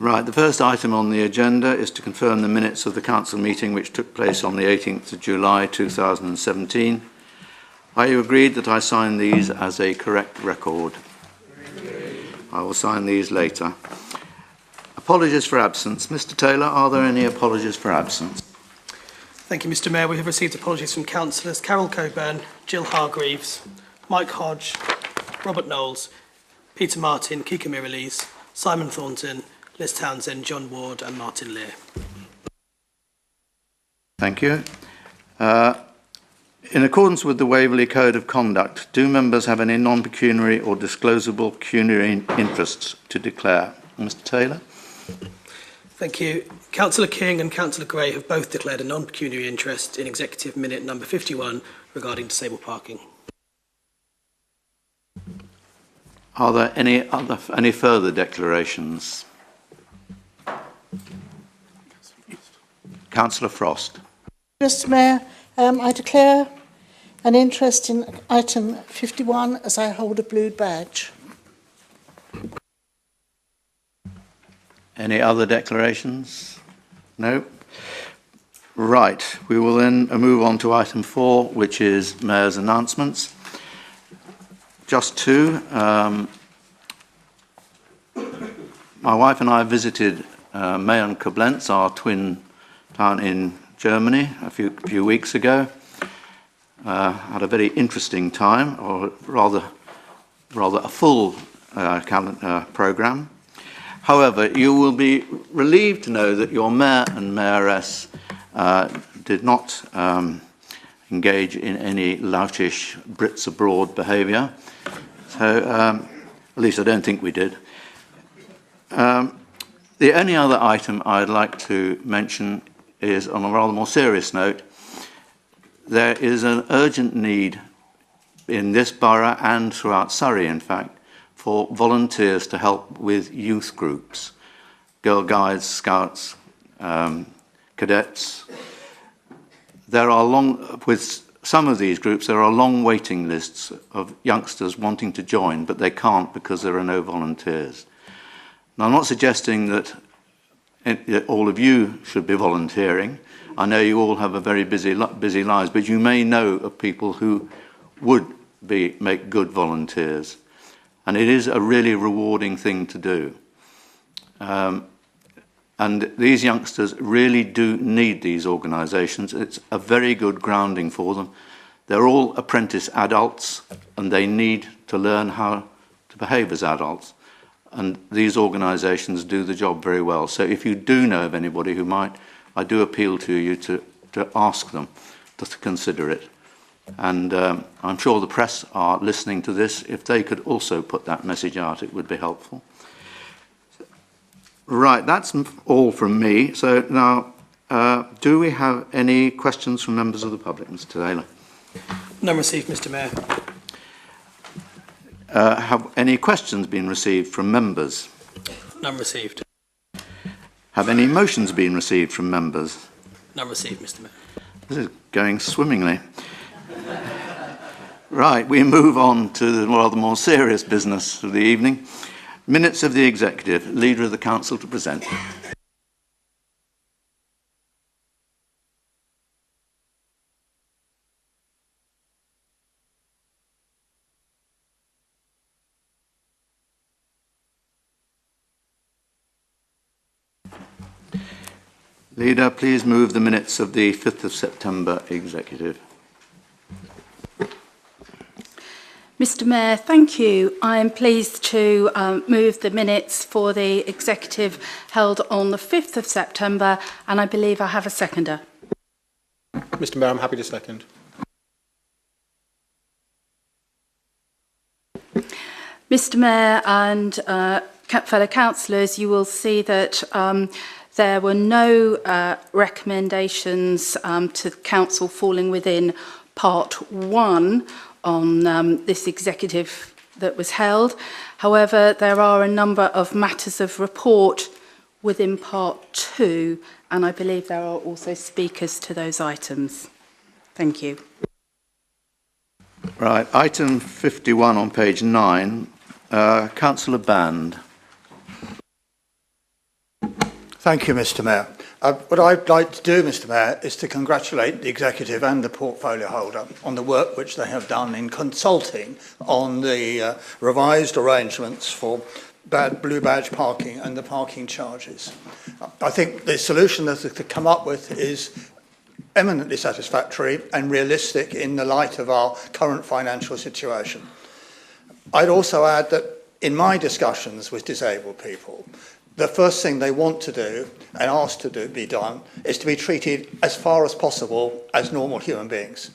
Right, the first item on the agenda is to confirm the minutes of the council meeting which took place on the 18th of July 2017. Are you agreed that I sign these as a correct record? I will sign these later. Apologies for absence. Mr. Taylor, are there any apologies for absence? Thank you, Mr. Mayor. We have received apologies from councillors Carol Coburn, Jill Hargreaves, Mike Hodge, Robert Knowles, Peter Martin, Kika Miralles, Simon Thornton, Liz Townsend, John Ward and Martin Lear. Thank you. In accordance with the Waverley Code of Conduct, do members have any non-pecuniary or disclosable pecuniary interests to declare? Mr. Taylor? Thank you. Councillor King and Councillor Gray have both declared a non-pecuniary interest in Executive Minute number 51 regarding disabled parking. Are there any further declarations? Councillor Frost. Mr. Mayor, I declare an interest in item 51 as I hold a blue badge. Any other declarations? No? Right, we will then move on to item 4, which is Mayor's announcements. Just two. My wife and I visited May and Koblenz, our twin town in Germany, a few weeks ago. Had a very interesting time, or rather a full programme. However, you will be relieved to know that your mayor and mayoress did not engage in any loutish Brits abroad behaviour. So, at least I don't think we did. The only other item I'd like to mention is, on a rather more serious note, there is an urgent need in this borough and throughout Surrey, in fact, for volunteers to help with youth groups, Girl Guides, Scouts, cadets. With some of these groups, there are long waiting lists of youngsters wanting to join, but they can't because there are no volunteers. Now, I'm not suggesting that all of you should be volunteering. I know you all have a very busy lives, but you may know of people who would make good volunteers. And it is a really rewarding thing to do. And these youngsters really do need these organisations. It's a very good grounding for them. They're all apprentice adults, and they need to learn how to behave as adults. And these organisations do the job very well. So if you do know of anybody who might, I do appeal to you to ask them to consider it. And I'm sure the press are listening to this. If they could also put that message out, it would be helpful. Right, that's all from me. So now, do we have any questions from members of the public, Mr. Taylor? None received, Mr. Mayor. Have any questions been received from members? None received. Have any motions been received from members? None received, Mr. Mayor. This is going swimmingly. Right, we move on to the rather more serious business of the evening. Minutes of the Executive. Leader of the Council to present. Leader, please move the minutes of the 5th of September Executive. Mr. Mayor, thank you. I am pleased to move the minutes for the Executive held on the 5th of September, and I believe I have a seconder. Mr. Mayor, I'm happy to second. Mr. Mayor and fellow councillors, you will see that there were no recommendations to Council falling within Part 1 on this Executive that was held. However, there are a number of matters of report within Part 2, and I believe there are also speakers to those items. Thank you. Right, item 51 on page 9, Councillor Band. Thank you, Mr Mayor. What I'd like to do, Mr Mayor, is to congratulate the Executive and the portfolio holder on the work which they have done in consulting on the revised arrangements for blue badge parking and the parking charges. I think the solution that they've come up with is eminently satisfactory and realistic in the light of our current financial situation. I'd also add that in my discussions with disabled people, the first thing they want to do and ask to be done is to be treated as far as possible as normal human beings.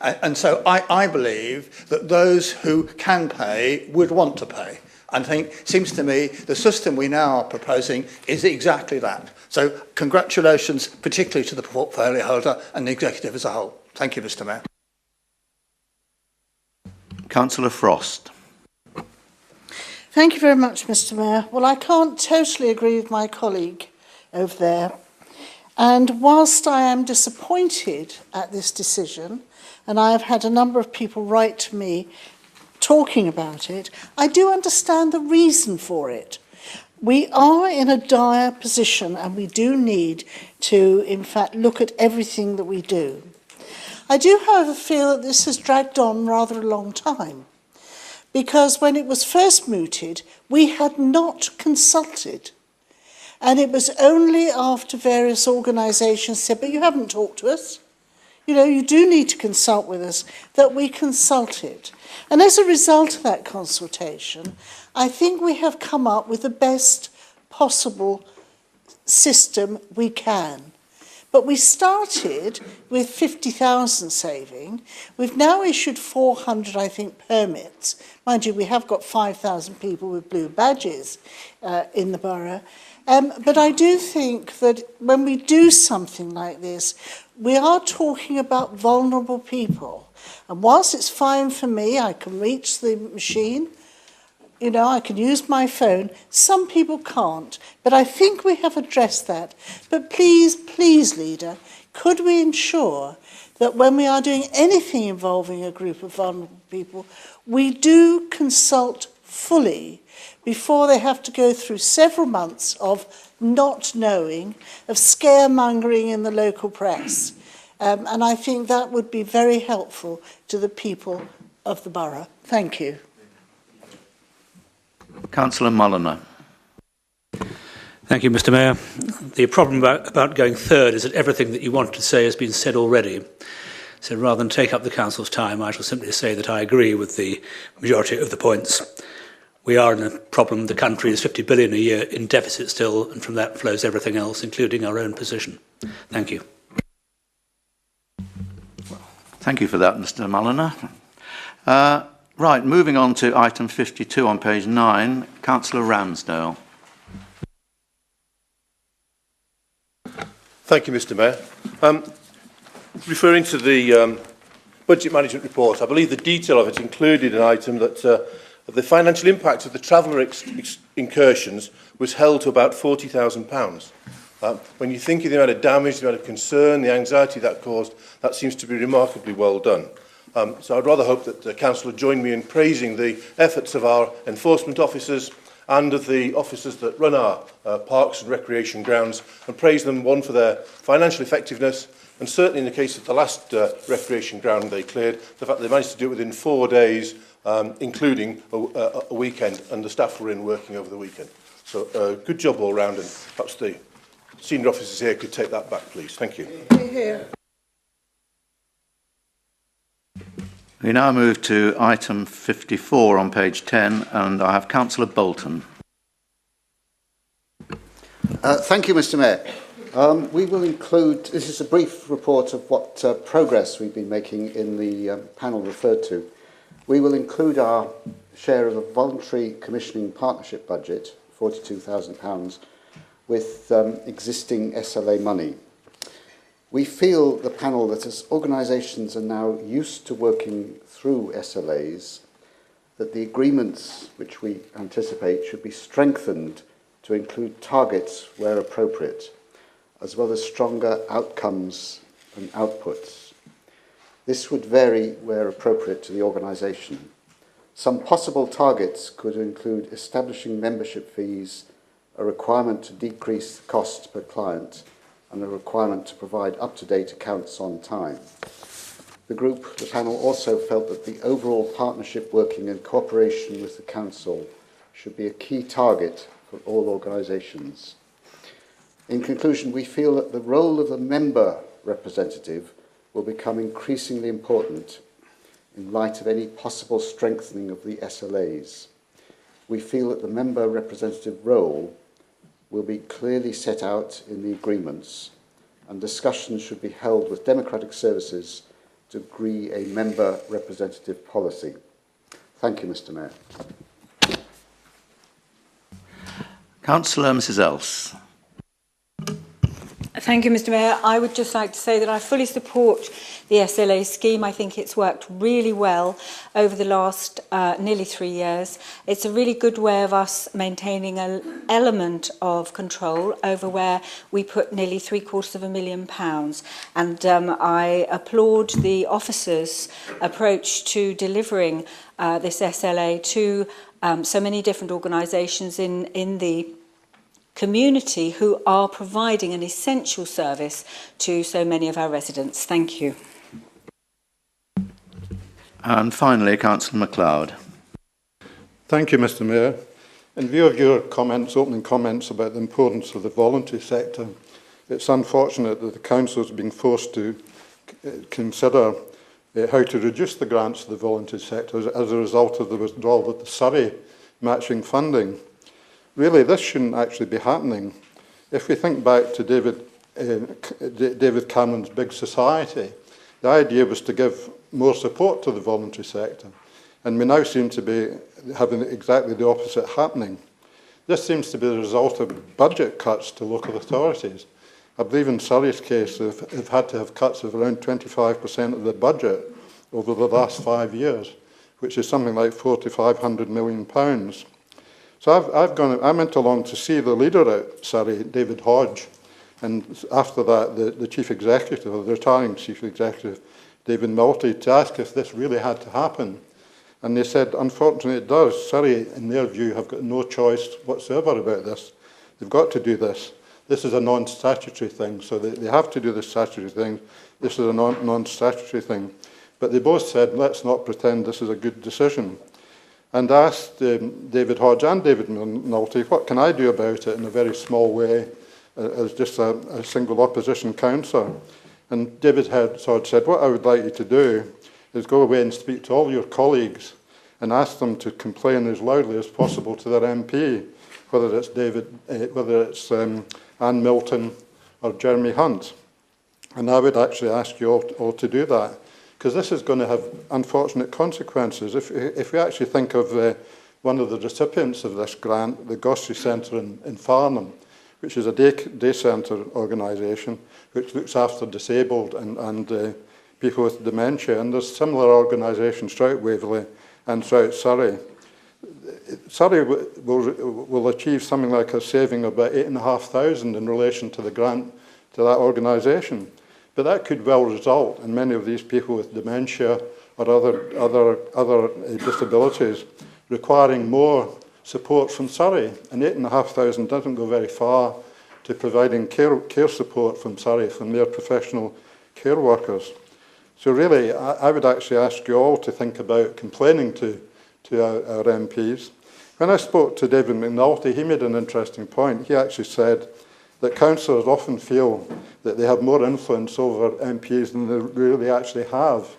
And so I believe that those who can pay would want to pay. And I think, it seems to me, the system we now are proposing is exactly that. So congratulations, particularly to the portfolio holder and the Executive as a whole. Thank you, Mr Mayor. Councillor Frost. Thank you very much, Mr Mayor. Well, I can't totally agree with my colleague over there. And whilst I am disappointed at this decision, and I have had a number of people write to me talking about it, I do understand the reason for it. We are in a dire position and we do need to, in fact, look at everything that we do. I do, however, feel that this has dragged on rather a long time, because when it was first mooted, we had not consulted. And it was only after various organisations said, but you haven't talked to us. You know, you do need to consult with us, that we consulted. And as a result of that consultation, I think we have come up with the best possible system we can. But we started with 50,000 saving. We've now issued 400, I think, permits. Mind you, we have got 5,000 people with blue badges in the borough. But I do think that when we do something like this, we are talking about vulnerable people. And whilst it's fine for me, I can reach the machine, you know, I can use my phone, some people can't. But I think we have addressed that. But please, please, Leader, could we ensure that when we are doing anything involving a group of vulnerable people, we do consult fully before they have to go through several months of not knowing, of scaremongering in the local press. And I think that would be very helpful to the people of the borough. Thank you. Councillor Mulliner. Thank you, Mr Mayor. The problem about going third is that everything that you wanted to say has been said already. So rather than take up the Council's time, I shall simply say that I agree with the majority of the points. We are in a problem. The country is 50 billion a year in deficit still, and from that flows everything else, including our own position. Thank you. Thank you for that, Mr Mulliner. Right, moving on to item 52 on page 9, Councillor Ramsdale. Thank you, Mr Mayor. Referring to the budget management report, I believe the detail of it included an item that the financial impact of the traveller incursions was held to about £40,000. When you think of the amount of damage, the amount of concern, the anxiety that caused, that seems to be remarkably well done. So I'd rather hope that the Council would join me in praising the efforts of our enforcement officers and of the officers that run our parks and recreation grounds, and praise them, one, for their financial effectiveness, and certainly in the case of the last recreation ground they cleared, the fact that they managed to do it within 4 days, including a weekend, and the staff were in working over the weekend. So good job all round, and perhaps the senior officers here could take that back, please. Thank you. We now move to item 54 on page 10, and I have Councillor Bolton. Thank you, Mr Mayor. We will include, this is a brief report of what progress we've been making in the panel referred to. We will include our share of the voluntary commissioning partnership budget, £42,000, with existing SLA money. We feel, the panel, that as organisations are now used to working through SLAs, that the agreements which we anticipate should be strengthened to include targets where appropriate, as well as stronger outcomes and outputs. This would vary where appropriate to the organisation. Some possible targets could include establishing membership fees a requirement to decrease costs per client, and a requirement to provide up-to-date accounts on time. The panel also felt that the overall partnership working in cooperation with the Council should be a key target for all organisations. In conclusion, we feel that the role of the member representative will become increasingly important in light of any possible strengthening of the SLAs. We feel that the member representative role will be clearly set out in the agreements, and discussions should be held with Democratic Services to agree a member representative policy. Thank you, Mr. Mayor. Councillor Mrs Else. Thank you, Mr. Mayor. I would just like to say that I fully support the SLA scheme. I think it's worked really well over the last nearly 3 years. It's a really good way of us maintaining an element of control over where we put nearly £750,000. And I applaud the officers' approach to delivering this SLA to so many different organisations in the community who are providing an essential service to so many of our residents. Thank you. And finally, Councillor MacLeod. Thank you, Mr. Mayor. In view of your opening comments about the importance of the voluntary sector, it's unfortunate that the Council is being forced to consider how to reduce the grants to the voluntary sector as a result of the withdrawal of the Surrey matching funding. Really, this shouldn't actually be happening. If we think back to David Cameron's Big Society, the idea was to give more support to the voluntary sector, and we now seem to be having exactly the opposite happening. This seems to be the result of budget cuts to local authorities. I believe in Surrey's case, they've had to have cuts of around 25% of the budget over the last 5 years, which is something like £400 to £500 million. So I went along to see the leader at Surrey, David Hodge, and after that the chief executive, the retiring chief executive, David Malty, to ask if this really had to happen. And they said, unfortunately it does. Surrey, in their view, have got no choice whatsoever about this. They've got to do this. This is a non-statutory thing, so they have to do the statutory thing. This is a non-statutory thing. But they both said, let's not pretend this is a good decision. And asked David Hodge and David Malty, what can I do about it in a very small way, as just a single opposition councillor? And David Hodge said, what I would like you to do is go away and speak to all your colleagues and ask them to complain as loudly as possible to their MP, whether it's Anne Milton or Jeremy Hunt. And I would actually ask you all to do that, because this is going to have unfortunate consequences. If we actually think of one of the recipients of this grant, the Gossery Centre in Farnham, which is a day centre organisation which looks after disabled and people with dementia, and there's similar organisations throughout Waverley and throughout Surrey. Surrey will achieve something like a saving of about £8,500 in relation to the grant to that organisation. But that could well result in many of these people with dementia or other disabilities requiring more support from Surrey. And £8,500 doesn't go very far to providing care support from Surrey, from their professional care workers. So really, I would actually ask you all to think about complaining to our MPs. When I spoke to David McNulty, he made an interesting point. He actually said that councillors often feel that they have more influence over MPs than they really actually have.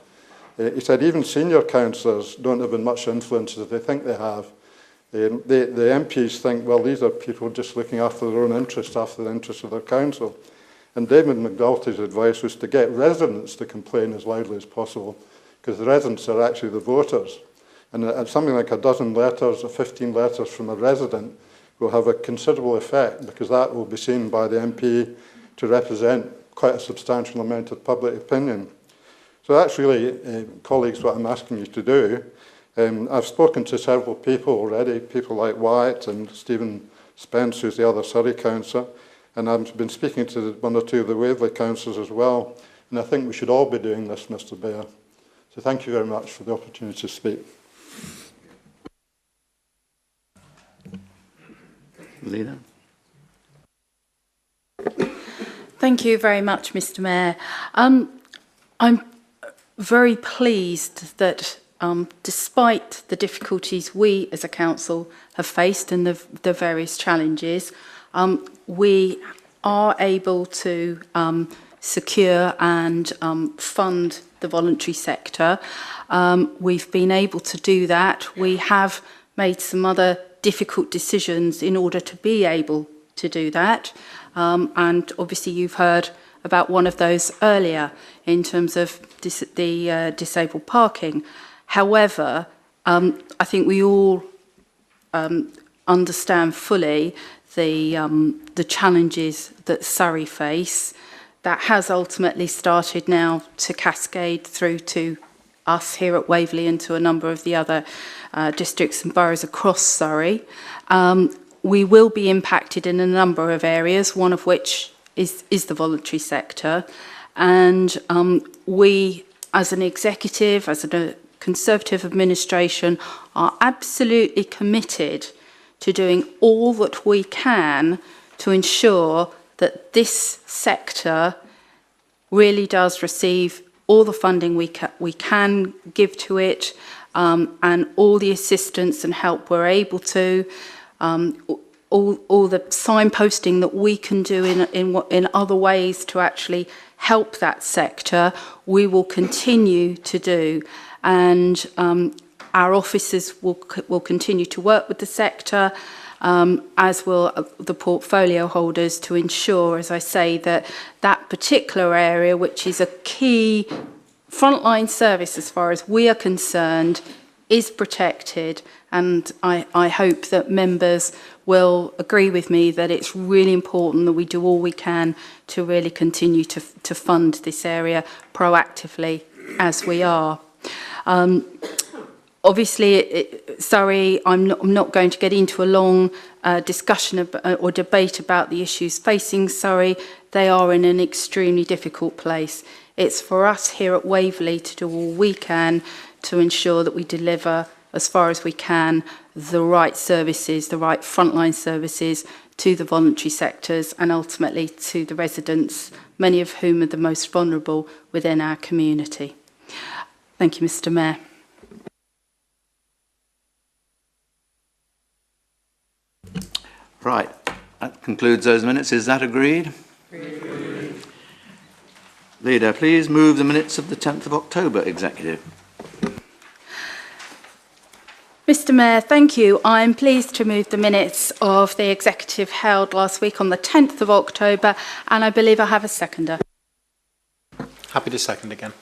He said even senior councillors don't have as much influence as they think they have. The MPs think, well, these are people just looking after their own interests, after the interests of their council. And David McNulty's advice was to get residents to complain as loudly as possible, because the residents are actually the voters. And something like a dozen letters or 15 letters from a resident will have a considerable effect, because that will be seen by the MP to represent quite a substantial amount of public opinion. So that's really, colleagues, what I'm asking you to do. I've spoken to several people already, people like Wyatt and Stephen Spence, who's the other Surrey councillor, and I've been speaking to one or two of the Waverley councillors as well, and I think we should all be doing this, Mr. Mayor. So thank you very much for the opportunity to speak. Leader. Thank you very much, Mr. Mayor. I'm very pleased that despite the difficulties we as a council have faced and the various challenges, we are able to secure and fund the voluntary sector. We've been able to do that. We have made some other difficult decisions in order to be able to do that. And obviously you've heard about one of those earlier in terms of the disabled parking. However, I think we all understand fully the challenges that Surrey face. That has ultimately started now to cascade through to us here at Waverley and to a number of the other districts and boroughs across Surrey. We will be impacted in a number of areas, one of which is the voluntary sector. And we, as an executive, as a Conservative administration, are absolutely committed to doing all that we can to ensure that this sector really does receive all the funding we can give to it, and all the assistance and help we're able to, all the signposting that we can do in other ways to actually help that sector, we will continue to do. And our officers will continue to work with the sector, as will the portfolio holders, to ensure, as I say, that that particular area, which is a key frontline service as far as we are concerned, is protected. And I hope that members will agree with me that it's really important that we do all we can to really continue to fund this area proactively as we are. Obviously, sorry, I'm not going to get into a long discussion or debate about the issues facing Surrey. They are in an extremely difficult place. It's for us here at Waverley to do all we can to ensure that we deliver, as far as we can, the right services, the right frontline services to the voluntary sectors and ultimately to the residents, many of whom are the most vulnerable within our community. Thank you, Mr. Mayor. Right, that concludes those minutes. Is that agreed? Agreed. Leader, please move the minutes of the 10th of October executive. Mr. Mayor, thank you. I'm pleased to move the minutes of the executive held last week on the 10th of October, and I believe I have a seconder. Happy to second again.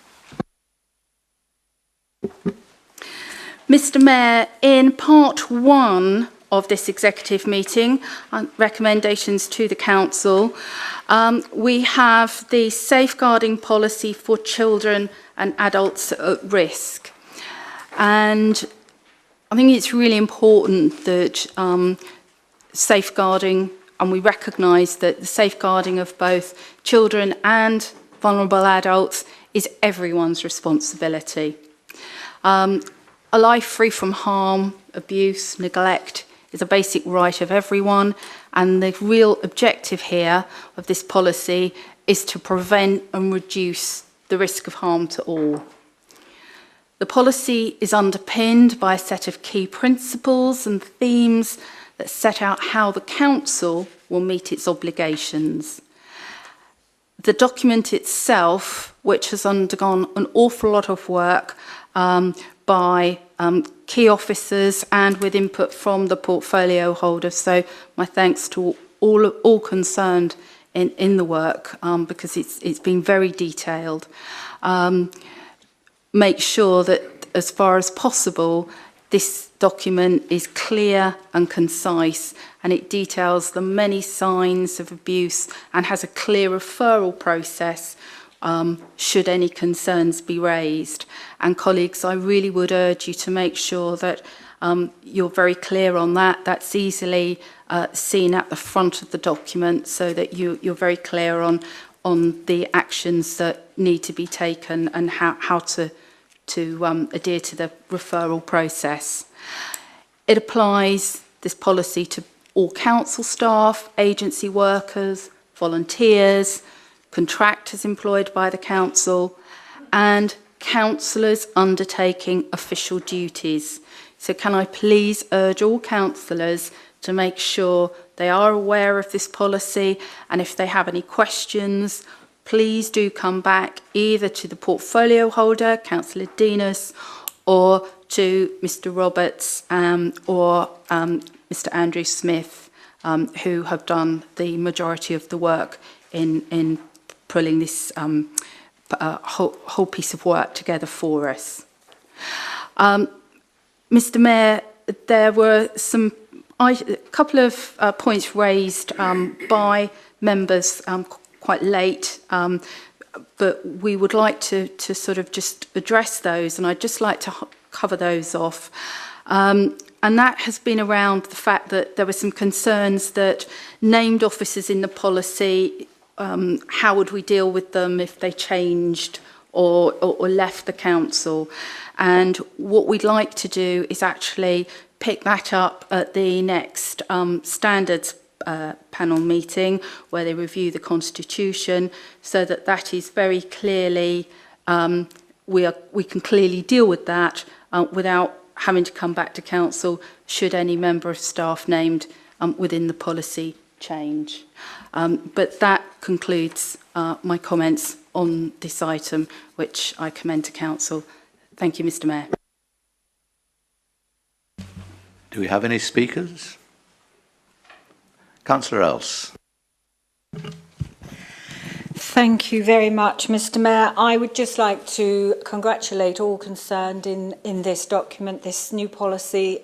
Mr. Mayor, in part one of this executive meeting, recommendations to the council, we have the safeguarding policy for children and adults at risk. And I think it's really important that safeguarding, and we recognise that the safeguarding of both children and vulnerable adults is everyone's responsibility. A life free from harm, abuse, neglect is a basic right of everyone, and the real objective here of this policy is to prevent and reduce the risk of harm to all. The policy is underpinned by a set of key principles and themes that set out how the council will meet its obligations. The document itself, which has undergone an awful lot of work by key officers and with input from the portfolio holders, so my thanks to all concerned in the work, because it's been very detailed. Make sure that, as far as possible, this document is clear and concise, and it details the many signs of abuse and has a clear referral process should any concerns be raised. And colleagues, I really would urge you to make sure that you're very clear on that. That's easily seen at the front of the document, so that you're very clear on the actions that need to be taken and how to adhere to the referral process. It applies, this policy, to all council staff, agency workers, volunteers, contractors employed by the council, and councillors undertaking official duties. So can I please urge all councillors to make sure they are aware of this policy, and if they have any questions, please do come back either to the portfolio holder, Councillor Dinas, or to Mr Roberts or Mr Andrew Smith, who have done the majority of the work in pulling this whole piece of work together for us. Mr Mayor, there were a couple of points raised by members quite late, but we would like to sort of just address those, and I'd just like to cover those off. And that has been around the fact that there were some concerns that named officers in the policy, how would we deal with them if they changed or left the council? And what we'd like to do is actually pick that up at the next standards panel meeting, where they review the constitution, so that is very clearly, we can clearly deal with that without having to come back to council should any member of staff named within the policy change. But that concludes my comments on this item, which I commend to council. Thank you, Mr Mayor. Do we have any speakers? Councillor Else. Thank you very much, Mr Mayor. I would just like to congratulate all concerned in this document, this new policy.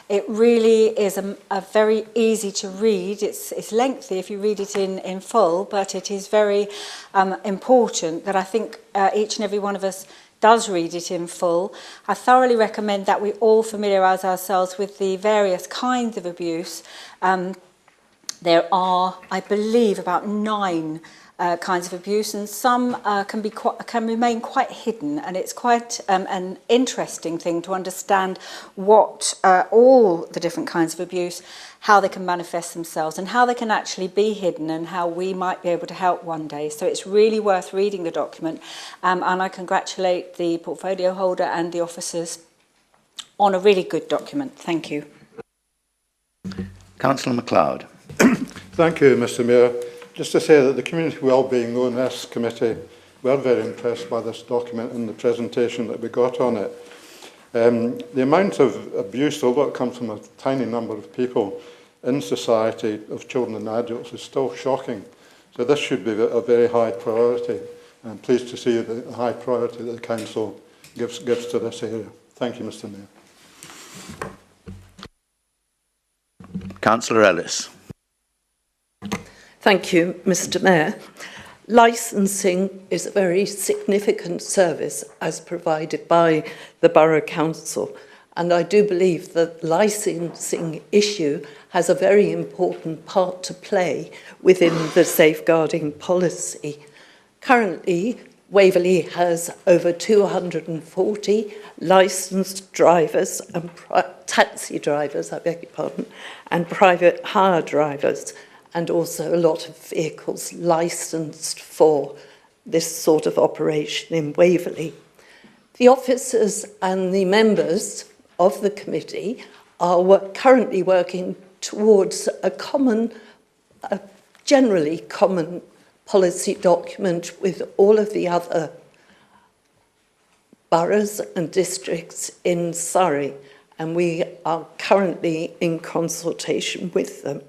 It really is a very easy to read. It's lengthy if you read it in full, but it is very important that I think each and every one of us does read it in full. I thoroughly recommend that we all familiarise ourselves with the various kinds of abuse. There are, I believe, about 9 kinds of abuse, and some can remain quite hidden, and it's quite an interesting thing to understand what all the different kinds of abuse, how they can manifest themselves and how they can actually be hidden, and how we might be able to help one day. So it's really worth reading the document, and I congratulate the portfolio holder and the officers on a really good document. Thank you. Councillor MacLeod. Thank you, Mr Mayor. Just to say that the Community Wellbeing ONS Committee were very impressed by this document and the presentation that we got on it. The amount of abuse, although it comes from a tiny number of people in society, of children and adults, is still shocking. So this should be a very high priority. I'm pleased to see the high priority that the Council gives to this area. Thank you, Mr Mayor. Councillor Ellis. Thank you, Mr Mayor. Licensing is a very significant service as provided by the Borough Council, and I do believe that the licensing issue has a very important part to play within the safeguarding policy. Currently, Waverley has over 240 licensed drivers and taxi drivers, I beg your pardon, and private hire drivers, and also a lot of vehicles licensed for this sort of operation in Waverley. The officers and the members of the committee are currently working towards a generally common policy document with all of the other boroughs and districts in Surrey, and we are currently in consultation with them.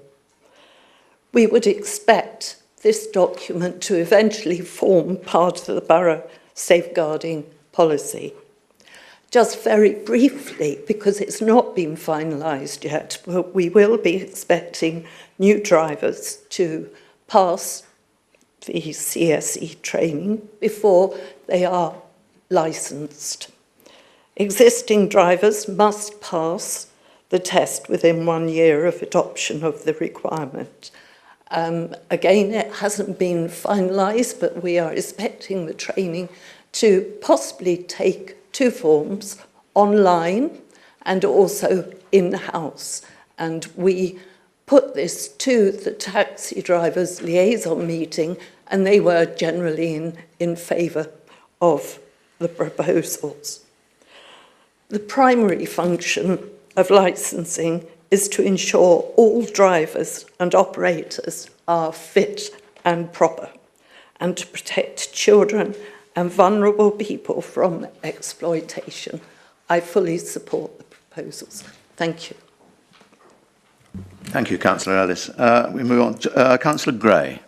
We would expect this document to eventually form part of the borough safeguarding policy. Just very briefly, because it's not been finalised yet, but we will be expecting new drivers to pass the CSE training before they are licensed. Existing drivers must pass the test within 1 year of adoption of the requirement. Again, it hasn't been finalised, but we are expecting the training to possibly take 2 forms, online and also in-house. And we put this to the taxi drivers liaison meeting, and they were generally in favour of the proposals. The primary function of licensing is to ensure all drivers and operators are fit and proper, and to protect children and vulnerable people from exploitation. I fully support the proposals. Thank you. Thank you, Councillor Ellis. We move on to Councillor Gray.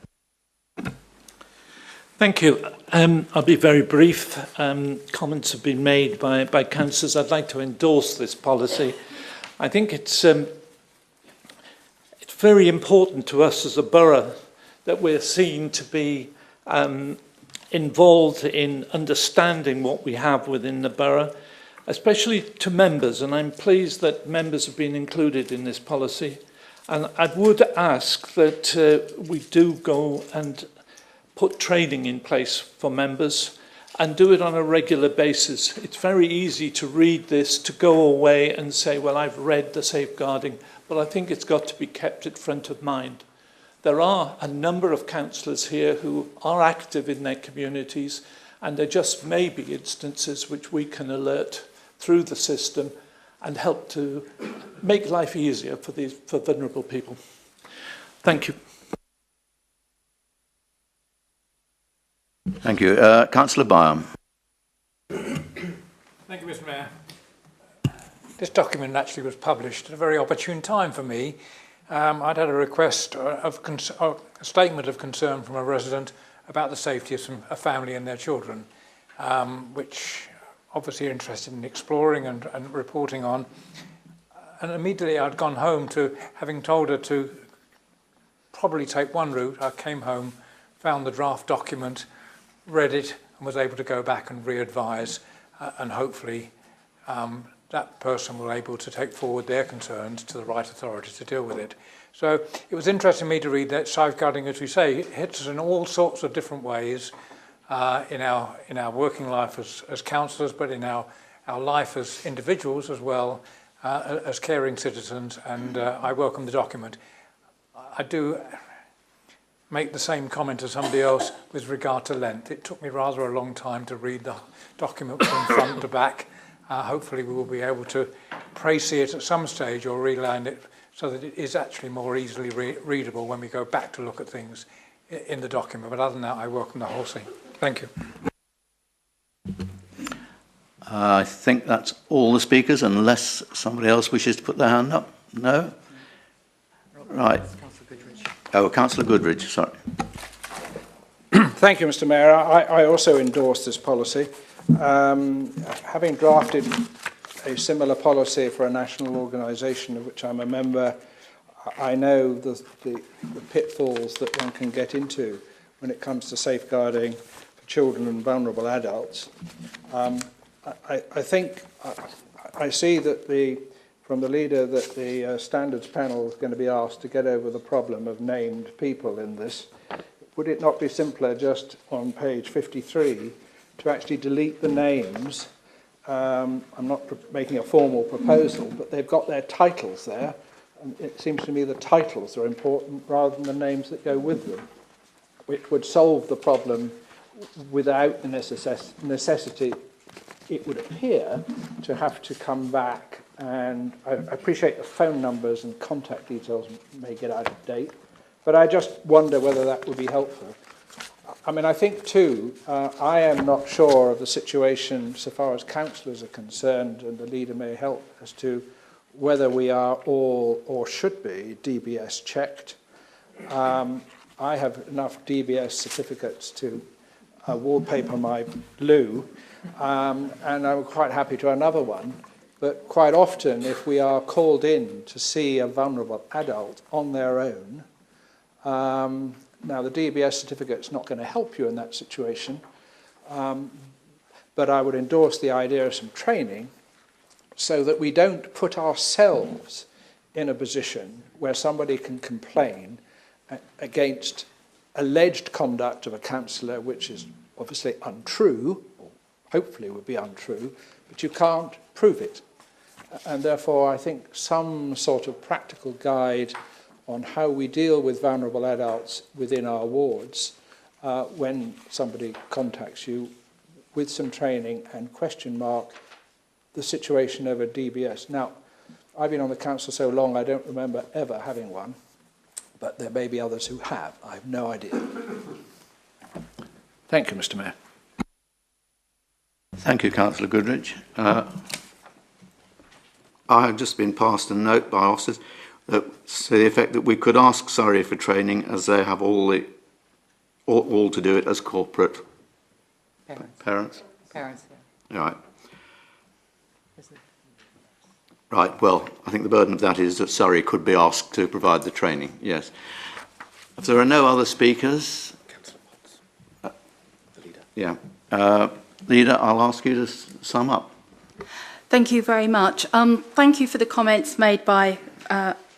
Thank you. I'll be very brief. Comments have been made by councillors. I'd like to endorse this policy. I think it's very important to us as a borough that we're seen to be involved in understanding what we have within the borough, especially to members, and I'm pleased that members have been included in this policy. And I would ask that we do go and put training in place for members and do it on a regular basis. It's very easy to read this, to go away and say, well, I've read the safeguarding, but I think it's got to be kept at front of mind. There are a number of councillors here who are active in their communities, and there just may be instances which we can alert through the system and help to make life easier for vulnerable people. Thank you. Thank you. Councillor Byam. Thank you, Mr. Mayor. This document actually was published at a very opportune time for me. I'd had a request of a statement of concern from a resident about the safety of a family and their children, which obviously interested in exploring and reporting on. And immediately I'd gone home to, having told her to probably take one route, I came home, found the draft document, read it, and was able to go back and re-advise, and hopefully that person will be able to take forward their concerns to the right authority to deal with it. So it was interesting to me to read that safeguarding, as we say, it hits us in all sorts of different ways in our working life as councillors, but in our life as individuals as well, as caring citizens, and I welcome the document. I do make the same comment as somebody else with regard to length. It took me rather a long time to read the document from front to back. Hopefully we will be able to see it at some stage or reline it so that it is actually more easily readable when we go back to look at things in the document. But other than that, I welcome the whole thing. Thank you. I think that's all the speakers, unless somebody else wishes to put their hand up. No? Right. Oh, Councillor Goodridge, sorry. Thank you, Mr. Mayor. I also endorse this policy. Having drafted a similar policy for a national organisation of which I'm a member, I know the pitfalls that one can get into when it comes to safeguarding for children and vulnerable adults. I think I see that from the leader that the standards panel is going to be asked to get over the problem of named people in this. Would it not be simpler just on page 53 to actually delete the names? I'm not making a formal proposal, but they've got their titles there, and it seems to me the titles are important rather than the names that go with them, which would solve the problem without the necessity, it would appear, to have to come back. And I appreciate the phone numbers and contact details may get out of date, but I just wonder whether that would be helpful. I mean, I think too, I am not sure of the situation so far as councillors are concerned, and the leader may help as to whether we are all, or should be, DBS checked. I have enough DBS certificates to wallpaper my loo, and I'm quite happy to another one. But quite often, if we are called in to see a vulnerable adult on their own, now the DBS certificate is not going to help you in that situation, but I would endorse the idea of some training so that we don't put ourselves in a position where somebody can complain against alleged conduct of a councillor, which is obviously untrue, or hopefully would be untrue, but you can't prove it. And therefore, I think some sort of practical guide on how we deal with vulnerable adults within our wards when somebody contacts you with some training and question mark the situation over DBS. Now, I've been on the council so long I don't remember ever having one, but there may be others who have. I have no idea. Thank you, Mr. Mayor. Thank you, Councillor Goodrich. I have just been passed a note by officers that to the effect that we could ask Surrey for training, as they have all to do it as corporate parents. Parents, yeah. Right. Right, well, I think the burden of that is that Surrey could be asked to provide the training, yes. If there are no other speakers... the leader. Yeah. Leader, I'll ask you to sum up. Thank you very much. Thank you for the comments made by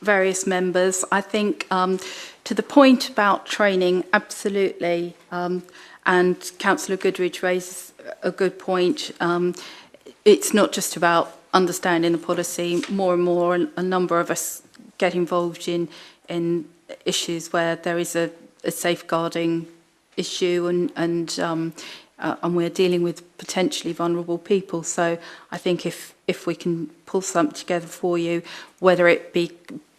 various members. I think to the point about training, absolutely, and Councillor Goodrich raises a good point. It's not just about understanding the policy. More and more, a number of us get involved in issues where there is a safeguarding issue and we're dealing with potentially vulnerable people. So I think if we can pull something together for you, whether it be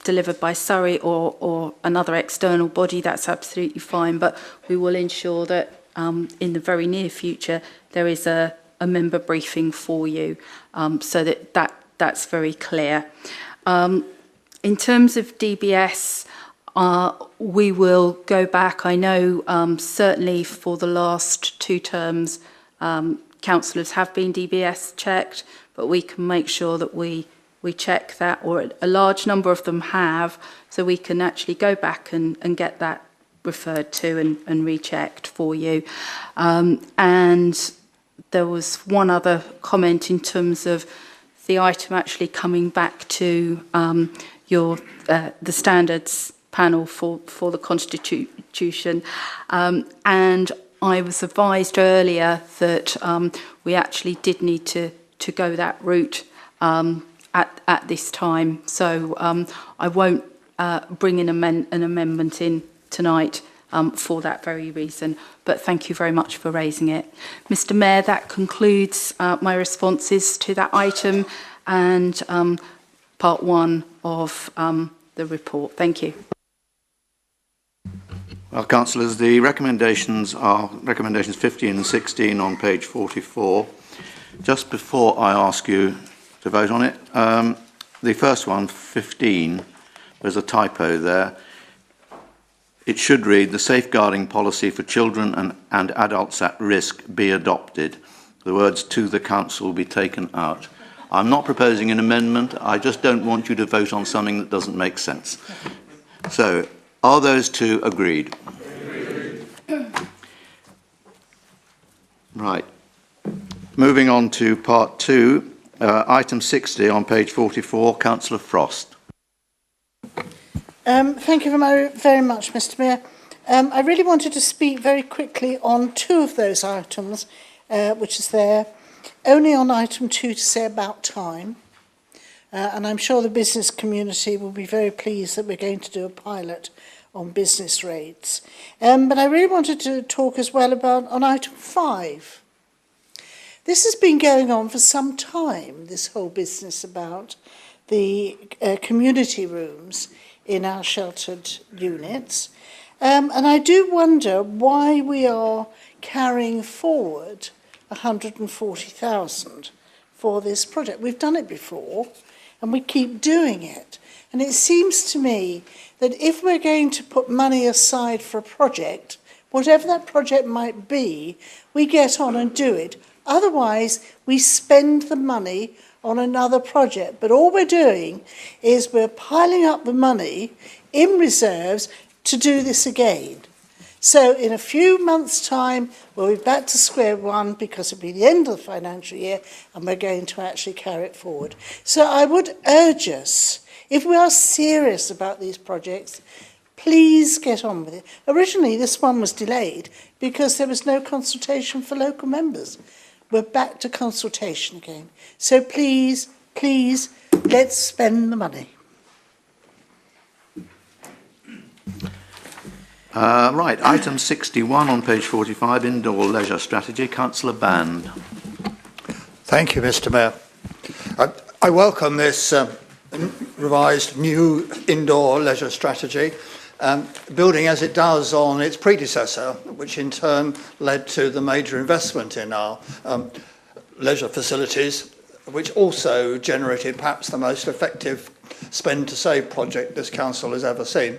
delivered by Surrey or another external body, that's absolutely fine. But we will ensure that in the very near future there is a member briefing for you, so that's very clear. In terms of DBS, we will go back. I know certainly for the last 2 terms, councillors have been DBS checked, but we can make sure that we check that, or a large number of them have, so we can actually go back and get that referred to and rechecked for you. And there was one other comment in terms of the item actually coming back to the standards panel for the Constitution, and I was advised earlier that we actually did need to go that route at this time, so I won't bring an amendment in tonight for that very reason, but thank you very much for raising it. Mr. Mayor, that concludes my responses to that item and part 1 of the report. Thank you. Well, councillors, the recommendations are recommendations 15 and 16 on page 44. Just before I ask you to vote on it, the first one, 15, there's a typo there. It should read, the safeguarding policy for children and adults at risk be adopted. The words to the council will be taken out. I'm not proposing an amendment. I just don't want you to vote on something that doesn't make sense. So, are those two agreed? Right. Moving on to part 2, item 60 on page 44, Councillor Frost. Thank you very much, Mr. Mayor. I really wanted to speak very quickly on 2 of those items, which is there. Only on item 2 to say about time. And I'm sure the business community will be very pleased that we're going to do a pilot on business rates. But I really wanted to talk as well about on item 5. This has been going on for some time, this whole business about the community rooms in our sheltered units. And I do wonder why we are carrying forward 140,000 for this project. We've done it before and we keep doing it. And it seems to me that if we're going to put money aside for a project, whatever that project might be, we get on and do it. Otherwise, we spend the money on another project. But all we're doing is we're piling up the money in reserves to do this again. So in a few months' time, we'll be back to square one because it'll be the end of the financial year and we're going to actually carry it forward. So I would urge us, if we are serious about these projects, please get on with it. Originally, this one was delayed because there was no consultation for local members. We're back to consultation again. So please, let's spend the money. Right, item 61 on page 45, indoor leisure strategy. Councillor Band. Thank you, Mr. Mayor. I welcome this revised new indoor leisure strategy, building as it does on its predecessor, which in turn led to the major investment in our leisure facilities, which also generated perhaps the most effective spend to save project this council has ever seen.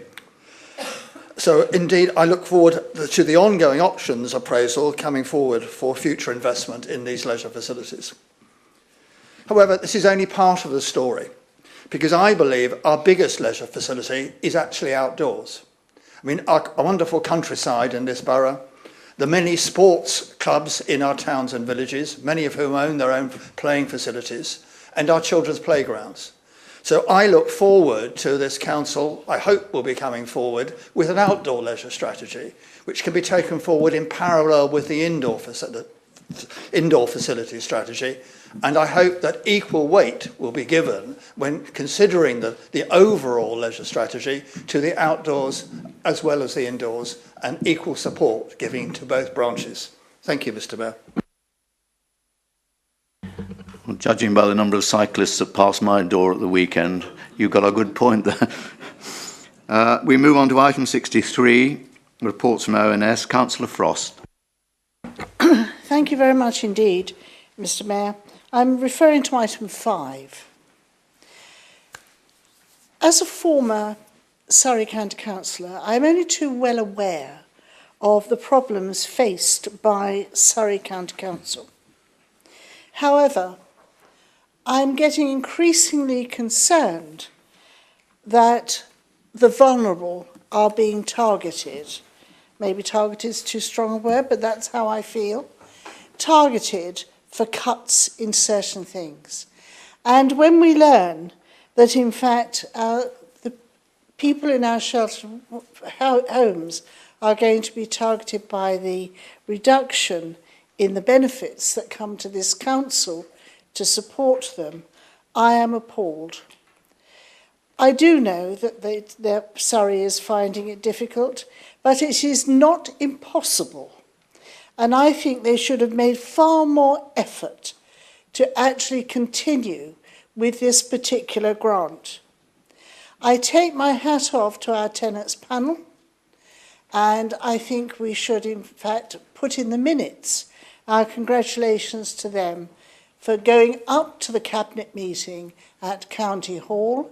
So indeed, I look forward to the ongoing options appraisal coming forward for future investment in these leisure facilities. However, this is only part of the story, because I believe our biggest leisure facility is actually outdoors. I mean, our wonderful countryside in this borough, the many sports clubs in our towns and villages, many of whom own their own playing facilities, and our children's playgrounds. So I look forward to this council, I hope will be coming forward with an outdoor leisure strategy, which can be taken forward in parallel with the indoor facility strategy. And I hope that equal weight will be given when considering the overall leisure strategy to the outdoors as well as the indoors, and equal support given to both branches. Thank you, Mr. Mayor. Well, judging by the number of cyclists that passed my door at the weekend, you've got a good point there. We move on to item 63, reports from ONS. Councillor Frost. Thank you very much indeed, Mr. Mayor. I'm referring to item 5. As a former Surrey County Councillor, I'm only too well aware of the problems faced by Surrey County Council. However, I'm getting increasingly concerned that the vulnerable are being targeted. Maybe targeted is too strong a word, but that's how I feel. Targeted for cuts in certain things. And when we learn that, in fact, the people in our shelter homes are going to be targeted by the reduction in the benefits that come to this council to support them, I am appalled. I do know that Surrey is finding it difficult, but it is not impossible. And I think they should have made far more effort to actually continue with this particular grant. I take my hat off to our tenants panel, and I think we should in fact put in the minutes our congratulations to them for going up to the Cabinet meeting at County Hall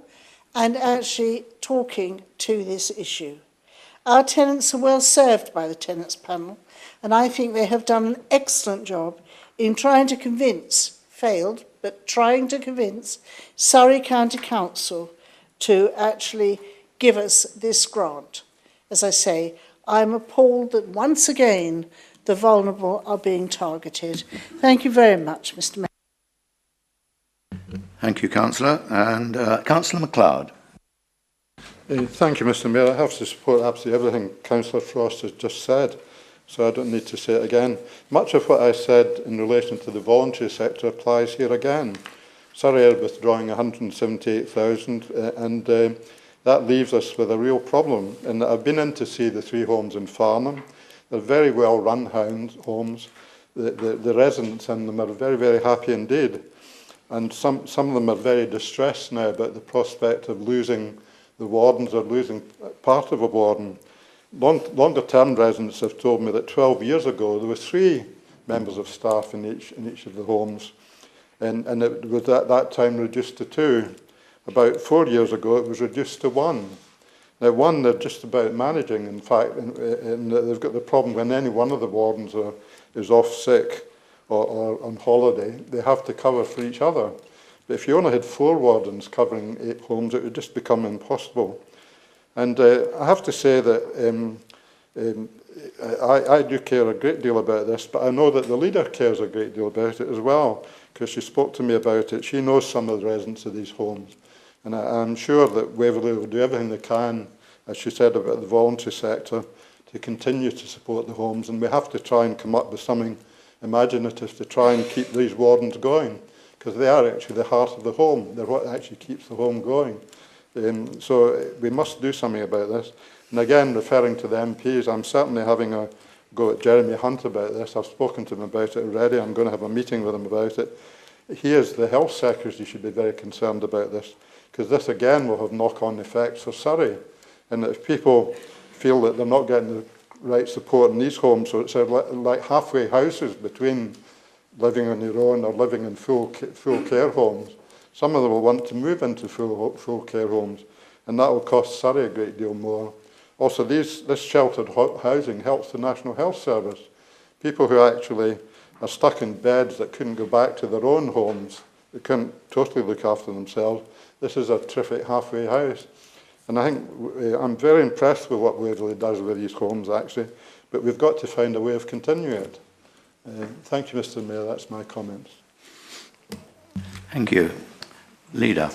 and actually talking to this issue. Our tenants are well served by the tenants panel, and I think they have done an excellent job in trying to convince, failed, but trying to convince Surrey County Council to actually give us this grant. As I say, I'm appalled that once again the vulnerable are being targeted. Thank you very much, Mr. Mayor. Thank you, Councillor. And Councillor MacLeod. Thank you, Mr. Mayor. I have to support absolutely everything Councillor Frost has just said, so I don't need to say it again. Much of what I said in relation to the voluntary sector applies here again. Surrey are withdrawing 178,000 and that leaves us with a real problem. And I've been in to see the 3 homes in Farnham. They're very well run homes. The residents in them are very, very happy indeed. And some of them are very distressed now about the prospect of losing the wardens or losing part of a warden. Longer term residents have told me that 12 years ago there were 3 members of staff in each of the homes, and it was at that time reduced to 2. About 4 years ago it was reduced to 1. Now 1 they're just about managing, in fact, and they've got the problem when any one of the wardens is off sick or on holiday, they have to cover for each other. But if you only had 4 wardens covering 8 homes, it would just become impossible. And I have to say that I do care a great deal about this, but I know that the leader cares a great deal about it as well, because she spoke to me about it. She knows some of the residents of these homes. And I'm sure that Waverley will do everything they can, as she said about the voluntary sector, to continue to support the homes. And we have to try and come up with something imaginative to try and keep these wardens going, because they are actually the heart of the home. They're what actually keeps the home going. So we must do something about this. And again, referring to the MPs, I'm certainly having a go at Jeremy Hunt about this. I've spoken to him about it already. I'm going to have a meeting with him about it. He, as the Health Secretary, should be very concerned about this, because this again will have knock-on effects for Surrey. And if people feel that they're not getting the right support in these homes, so it's like halfway houses between living on your own or living in full care homes, some of them will want to move into full care homes, and that will cost Surrey a great deal more. Also, this sheltered housing helps the National Health Service. People who actually are stuck in beds that couldn't go back to their own homes, they couldn't totally look after themselves, this is a terrific halfway house. And I think I'm very impressed with what Waverley does with these homes, actually, but we've got to find a way of continuing it. Thank you, Mr. Mayor. That's my comments. Thank you. Leader.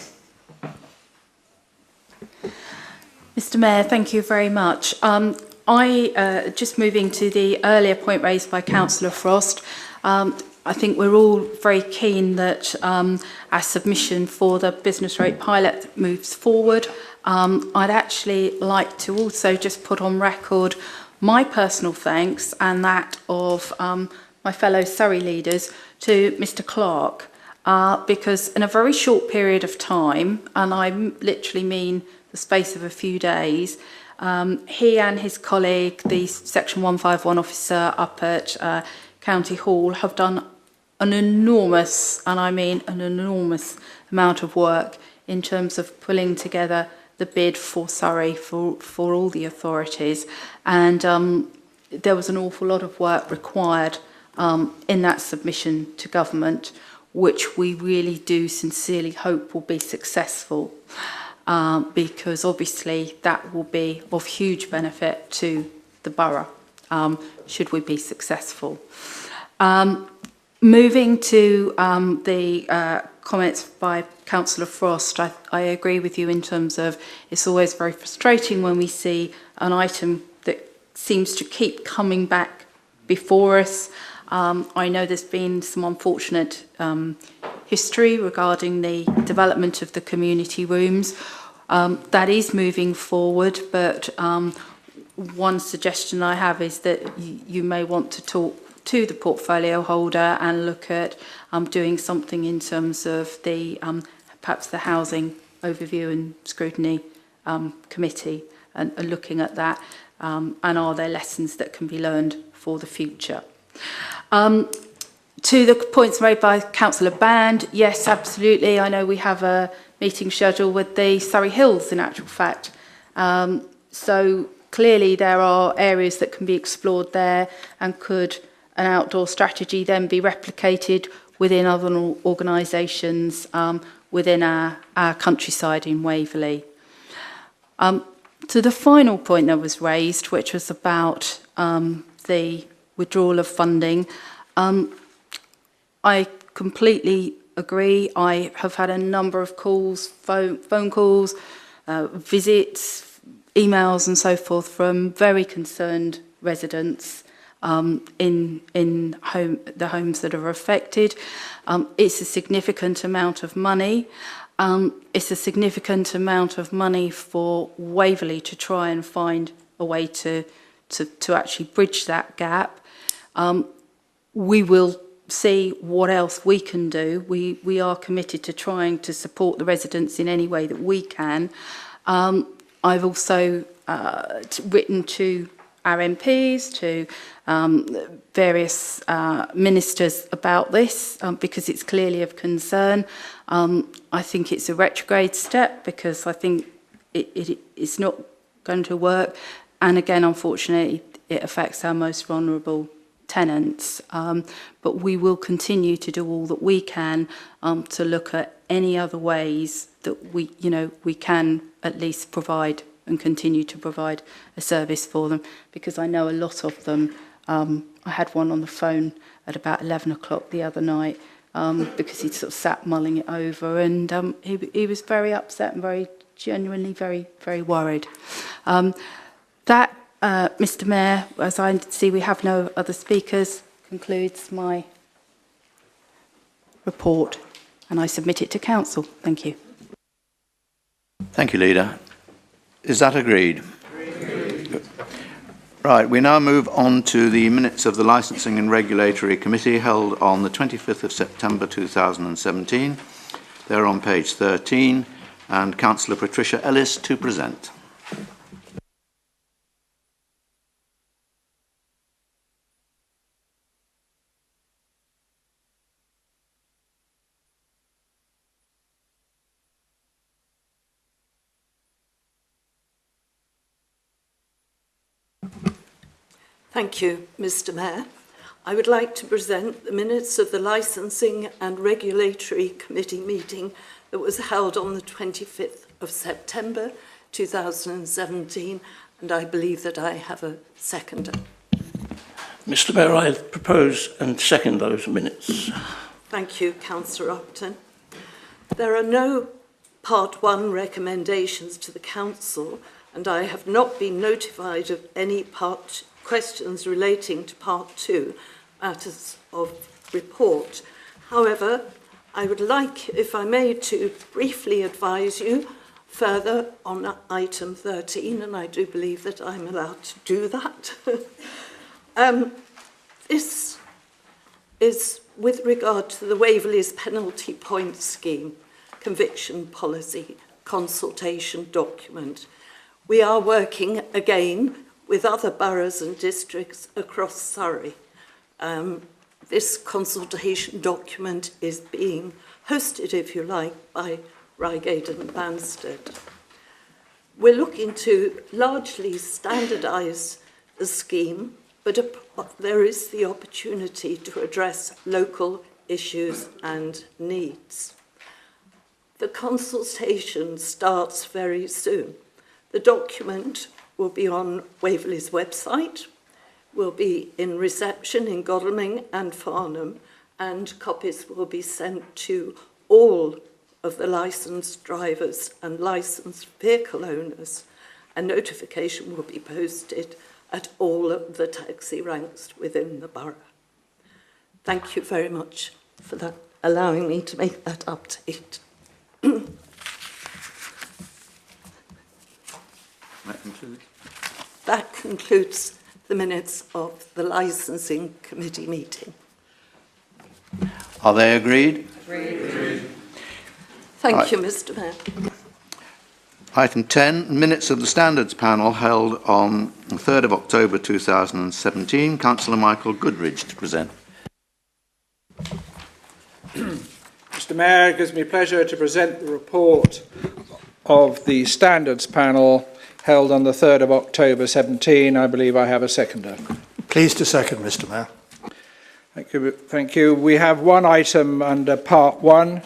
Mr. Mayor, thank you very much. Just moving to the earlier point raised by Councillor Frost, I think we're all very keen that our submission for the business rate pilot moves forward. I'd actually like to also just put on record my personal thanks and that of my fellow Surrey leaders to Mr. Clark, because in a very short period of time, and I literally mean the space of a few days, he and his colleague, the Section 151 officer up at County Hall, have done an enormous, and I mean an enormous amount of work in terms of pulling together the bid for Surrey for all the authorities. And there was an awful lot of work required in that submission to government, which we really do sincerely hope will be successful, because obviously that will be of huge benefit to the borough, should we be successful. Moving to the comments by Councillor Frost, I agree with you in terms of it's always very frustrating when we see an item that seems to keep coming back before us. I know there's been some unfortunate history regarding the development of the community rooms. That is moving forward, but one suggestion I have is that you may want to talk to the portfolio holder and look at doing something in terms of the perhaps the housing overview and scrutiny committee, and looking at that, and are there lessons that can be learned for the future. To the points made by Councillor Band, yes, absolutely. I know we have a meeting scheduled with the Surrey Hills, in actual fact. So clearly there are areas that can be explored there, and could an outdoor strategy then be replicated within other organisations within our countryside in Waverley. To the final point that was raised, which was about the withdrawal of funding, I completely agree. I have had a number of calls, phone calls, visits, emails and so forth from very concerned residents in the homes that are affected. It's a significant amount of money. It's a significant amount of money for Waverley to try and find a way to actually bridge that gap. We will see what else we can do. We are committed to trying to support the residents in any way that we can. I've also written to our MPs, to various ministers about this, because it's clearly of concern. I think it's a retrograde step, because I think it's not going to work. And again, unfortunately, it affects our most vulnerable tenants. But we will continue to do all that we can to look at any other ways that we can at least provide and continue to provide a service for them, because I know a lot of them. I had one on the phone at about 11 o'clock the other night, because he'd sort of sat mulling it over, and he was very upset and very genuinely very, very worried. That, Mr. Mayor, as I see we have no other speakers, concludes my report, and I submit it to Council. Thank you. Thank you, Leader. Is that agreed? Agreed. Right, we now move on to the minutes of the Licensing and Regulatory Committee held on the 25th of September 2017. They're on page 13, and Councillor Patricia Ellis to present. Thank you, Mr. Mayor. I would like to present the minutes of the Licensing and Regulatory Committee meeting that was held on the 25th of September 2017, and I believe that I have a seconder. Mr. Mayor, I propose and second those minutes. Thank you, Councillor Upton. There are no Part 1 recommendations to the Council, and I have not been notified of any questions relating to Part 2 matters of report. However, I would like, if I may, to briefly advise you further on item 13, and I do believe that I'm allowed to do that. This is with regard to the Waverley's penalty point scheme, conviction policy, consultation document. We are working again with other boroughs and districts across Surrey. This consultation document is being hosted, if you like, by Reigate and Banstead. We're looking to largely standardise the scheme, but there is the opportunity to address local issues and needs. The consultation starts very soon. The document will be on Waverley's website, will be in reception in Godalming and Farnham, and copies will be sent to all of the licensed drivers and licensed vehicle owners. A notification will be posted at all of the taxi ranks within the borough. Thank you very much for that, allowing me to make that update. That concludes the minutes of the Licensing Committee meeting. Are they agreed? Agreed. Thank you, Mr. Mayor. Item 10, minutes of the Standards Panel held on the 3rd of October 2017. Councillor Michael Goodridge to present. Mr. Mayor, it gives me pleasure to present the report of the Standards Panel held on the 3rd of October 17. I believe I have a seconder. Pleased to second, Mr. Mayor. Thank you. We have one item under Part 1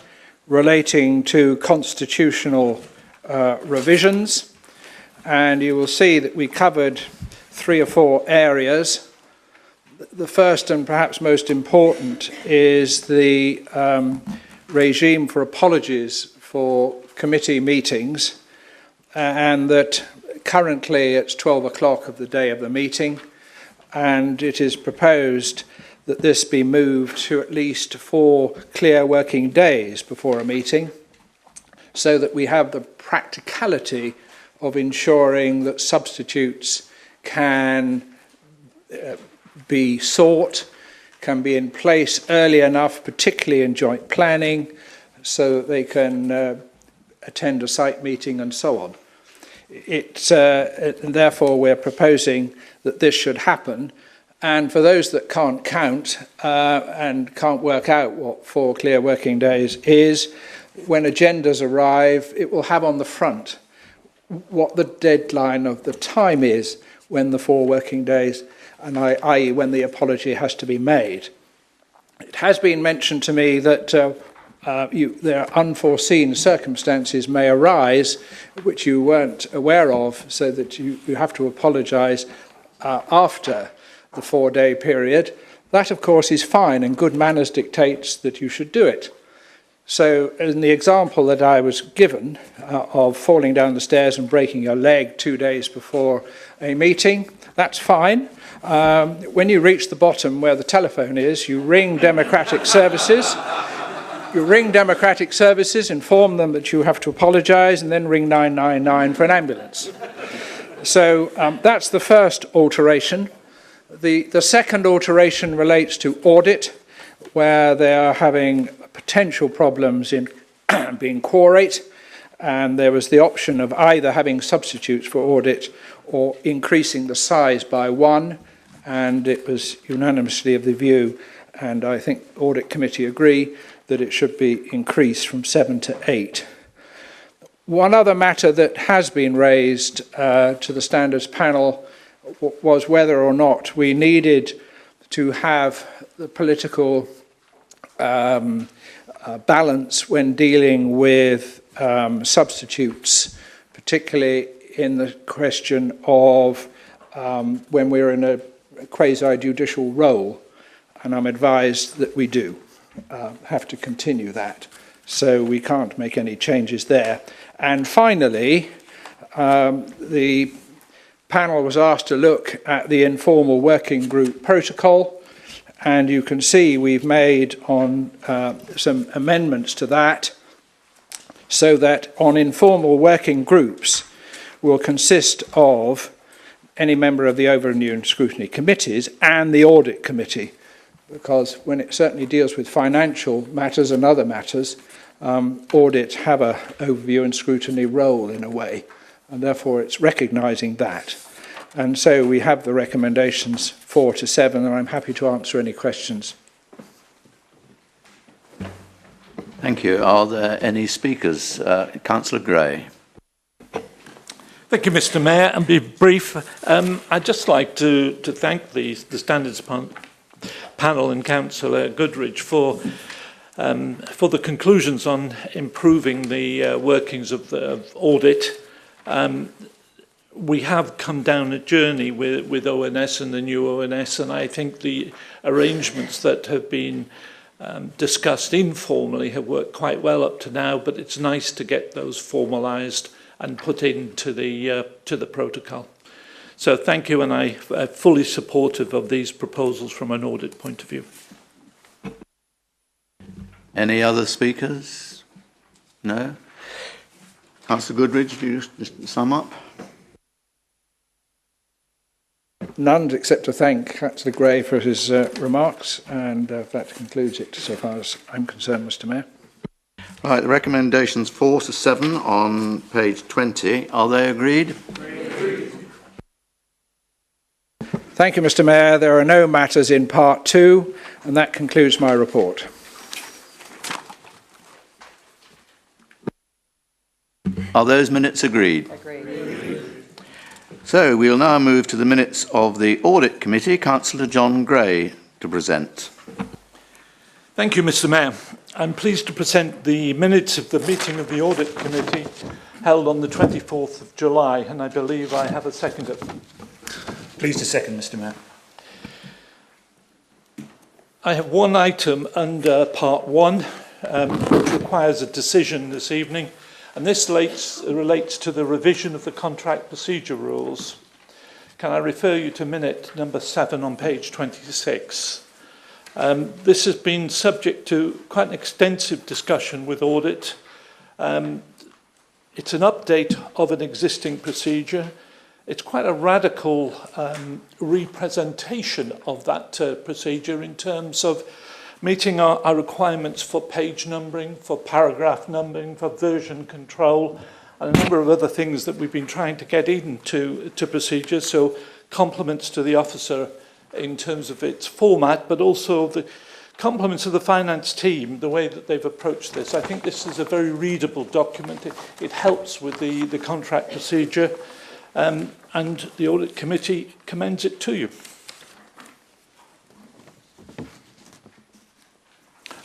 relating to constitutional revisions, and you will see that we covered 3 or 4 areas. The first and perhaps most important is the regime for apologies for committee meetings, and that currently it's 12 o'clock of the day of the meeting, and it is proposed that this be moved to at least 4 clear working days before a meeting, so that we have the practicality of ensuring that substitutes can be sought, can be in place early enough, particularly in joint planning, so that they can attend a site meeting and so on. Therefore, we're proposing that this should happen. And for those that can't count and can't work out what 4 clear working days is, when agendas arrive, it will have on the front what the deadline of the time is when the 4 working days, and i.e. when the apology has to be made. It has been mentioned to me that there are unforeseen circumstances may arise which you weren't aware of, so that you have to apologise after the 4-day period. That, of course, is fine, and good manners dictates that you should do it. So in the example that I was given of falling down the stairs and breaking your leg 2 days before a meeting, that's fine. When you reach the bottom where the telephone is, you ring Democratic Services. You ring Democratic Services, inform them that you have to apologise, and then ring 999 for an ambulance. That's the first alteration. The second alteration relates to audit, where they are having potential problems in being quorate, and there was the option of either having substitutes for audit or increasing the size by one, and it was unanimously of the view, and I think Audit Committee agree, that it should be increased from 7 to 8. One other matter that has been raised to the Standards Panel was whether or not we needed to have the political balance when dealing with substitutes, particularly in the question of when we're in a quasi-judicial role, and I'm advised that we do have to continue that, so we can't make any changes there. And finally, the panel was asked to look at the informal working group protocol, and you can see we've made on some amendments to that, so that on informal working groups will consist of any member of the Overview and Scrutiny Committees and the Audit Committee, because when it certainly deals with financial matters and other matters, audit have an overview and scrutiny role in a way, and therefore it's recognising that. And so we have the recommendations 4 to 7, and I'm happy to answer any questions. Thank you. Are there any speakers? Councillor Gray. Thank you, Mr. Mayor, and be brief. I'd just like to thank the Standards Panel and Councillor Goodridge for the conclusions on improving the workings of audit. We have come down a journey with ONS and the new ONS, and I think the arrangements that have been discussed informally have worked quite well up to now, but it's nice to get those formalised and put into the protocol. So thank you, and I'm fully supportive of these proposals from an audit point of view. Any other speakers? No? Councillor Goodridge, do you just sum up? None, except to thank Councillor Gray for his remarks, and that concludes it so far as I'm concerned, Mr. Mayor. Right, the recommendations 4 to 7 on page 20, are they agreed? Agreed. Thank you, Mr. Mayor. There are no matters in part 2, and that concludes my report. Are those minutes agreed? Agreed. So we'll now move to the minutes of the Audit Committee. Councillor John Gray to present. Thank you, Mr. Mayor. I'm pleased to present the minutes of the meeting of the Audit Committee held on the 24th of July, and I believe I have a seconder. Pleased to second, Mr. Mayor. I have one item under part 1, which requires a decision this evening, and this relates to the revision of the contract procedure rules. Can I refer you to minute number 7 on page 26? This has been subject to quite an extensive discussion with audit. It's an update of an existing procedure. It's quite a radical representation of that procedure in terms of meeting our requirements for page numbering, for paragraph numbering, for version control, and a number of other things that we've been trying to get into procedures. So compliments to the officer in terms of its format, but also the compliments of the finance team, the way that they've approached this. I think this is a very readable document. It helps with the contract procedure, and the Audit Committee commends it to you.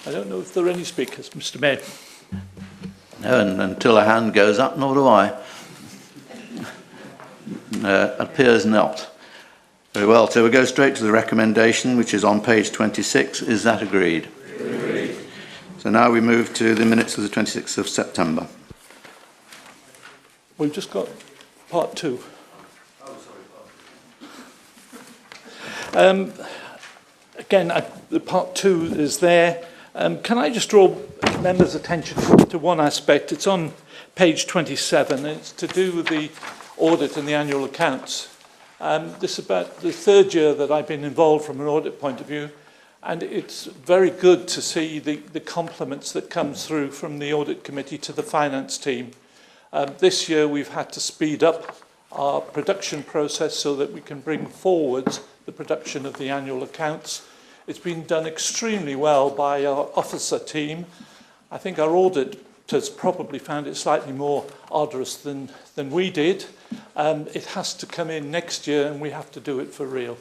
I don't know if there are any speakers, Mr. Mayor. No, and until a hand goes up, nor do I. Appears not. Very well, so we'll go straight to the recommendation, which is on page 26. Is that agreed? Agreed. So now we move to the minutes of the 26th of September. We've just got part 2. Again, the part 2 is there. Can I just draw members' attention to one aspect? It's on page 27. It's to do with the audit and the annual accounts. This is about the third year that I've been involved from an audit point of view, and it's very good to see the compliments that comes through from the audit committee to the finance team. This year we've had to speed up our production process so that we can bring forward the production of the annual accounts. It's been done extremely well by our officer team. I think our auditors probably found it slightly more arduous than we did. It has to come in next year and we have to do it for real.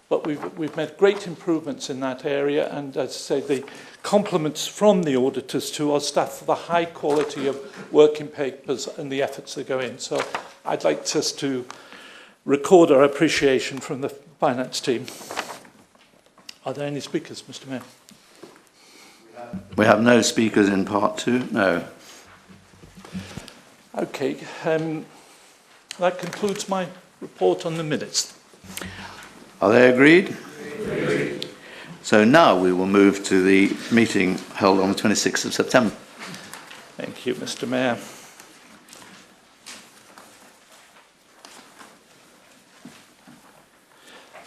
But we've made great improvements in that area, and as I say, the compliments from the auditors to our staff for the high quality of working papers and the efforts that go in. So I'd like us to record our appreciation from the finance team. Are there any speakers, Mr. Mayor? We have no speakers in part two, no. Okay, that concludes my report on the minutes. Are they agreed? Agreed. So now we will move to the meeting held on the 26th of September. Thank you, Mr. Mayor.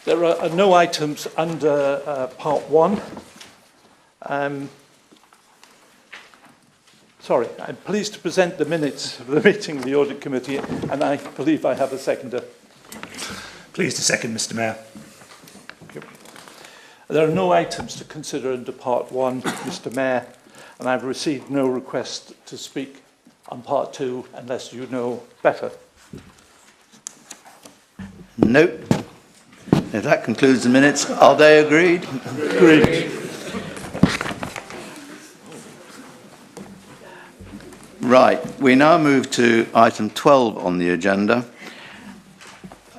There are no items under part one. Sorry, I'm pleased to present the minutes of the meeting of the Audit Committee, and I believe I have a seconder. Pleased to second, Mr. Mayor. There are no items to consider under part one, Mr. Mayor, and I've received no request to speak on part two unless you know better. Nope. If that concludes the minutes, are they agreed? Agreed. Right, we now move to item 12 on the agenda.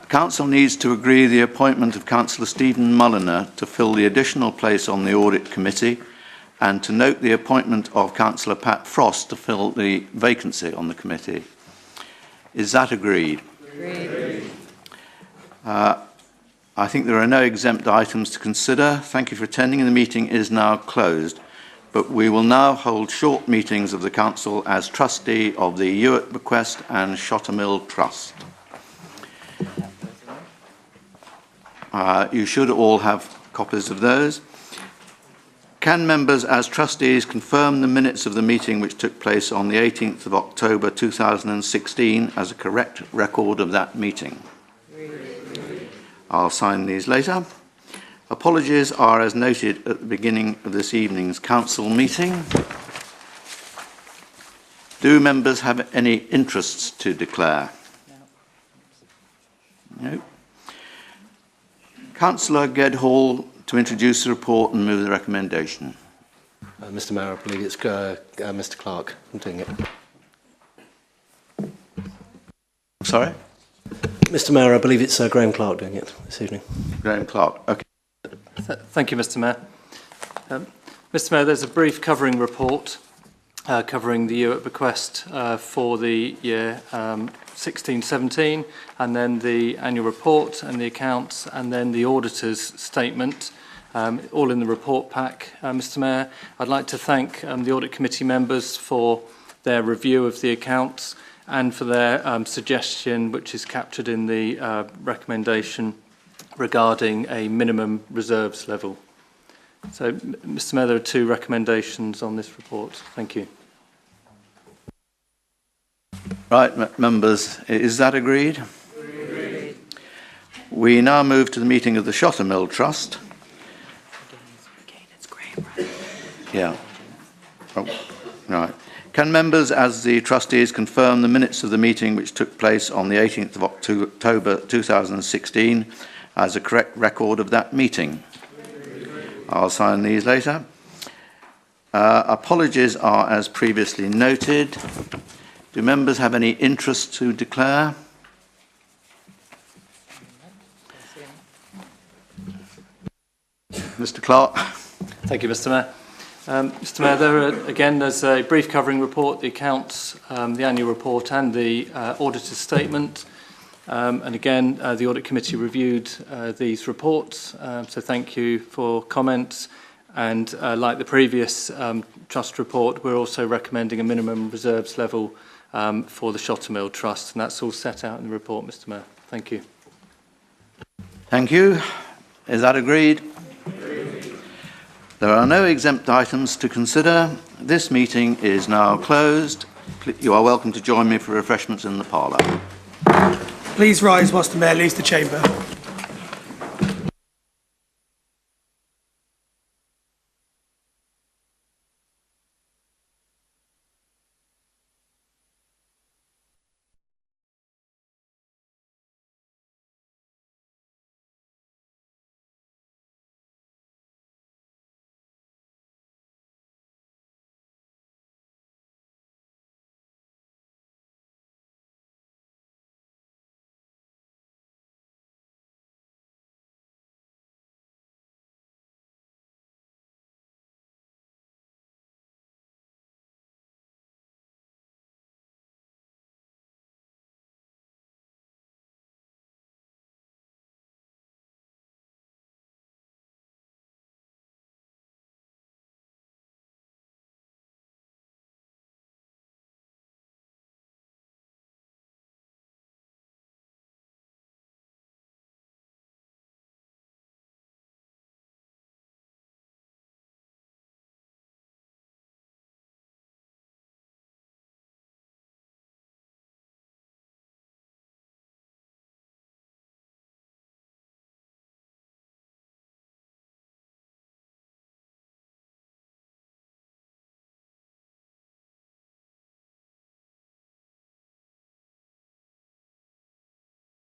Council needs to agree the appointment of Councillor Stephen Mulliner to fill the additional place on the Audit Committee, and to note the appointment of Councillor Pat Frost to fill the vacancy on the committee. Is that agreed? Agreed. I think there are no exempt items to consider. Thank you for attending, and the meeting is now closed. But we will now hold short meetings of the Council as trustee of the Ewart Bequest and Shottermill Trust. You should all have copies of those. Can members as trustees confirm the minutes of the meeting which took place on the 18th of October 2016 as a correct record of that meeting? I'll sign these later. Apologies are as noted at the beginning of this evening's council meeting. Do members have any interests to declare? No. Councillor Gedhall to introduce the report and move the recommendation. Mr. Mayor, I believe it's Mr. Clark. I'm doing it. Sorry? Mr. Mayor, I believe it's Graham Clark doing it this evening. Graham Clark, okay. Thank you, Mr. Mayor. Mr. Mayor, there's a brief covering report covering the Ewart bequest for the year 16-17, and then the annual report and the accounts, and then the auditor's statement, all in the report pack. Mr. Mayor, I'd like to thank the Audit Committee members for their review of the accounts and for their suggestion, which is captured in the recommendation regarding a minimum reserves level. So, Mr. Mayor, there are two recommendations on this report. Thank you. Right, members, is that agreed? Agreed. We now move to the meeting of the Shottermill Trust. Again, it's Graham. Yeah. Oh, right. Can members, as the trustees, confirm the minutes of the meeting which took place on the 18th of October 2016 as a correct record of that meeting? I'll sign these later. Apologies are as previously noted. Do members have any interest to declare? Mr. Clark. Thank you, Mr. Mayor. Mr. Mayor, there's a brief covering report, the accounts, the annual report and the auditor's statement. And again, the Audit Committee reviewed these reports, so thank you for comments. And like the previous trust report, we're also recommending a minimum reserves level for the Shottermill Trust, and that's all set out in the report, Mr. Mayor. Thank you. Thank you. Is that agreed? Agreed. There are no exempt items to consider. This meeting is now closed. You are welcome to join me for refreshments in the parlour. Please rise whilst the Mayor leaves the chamber.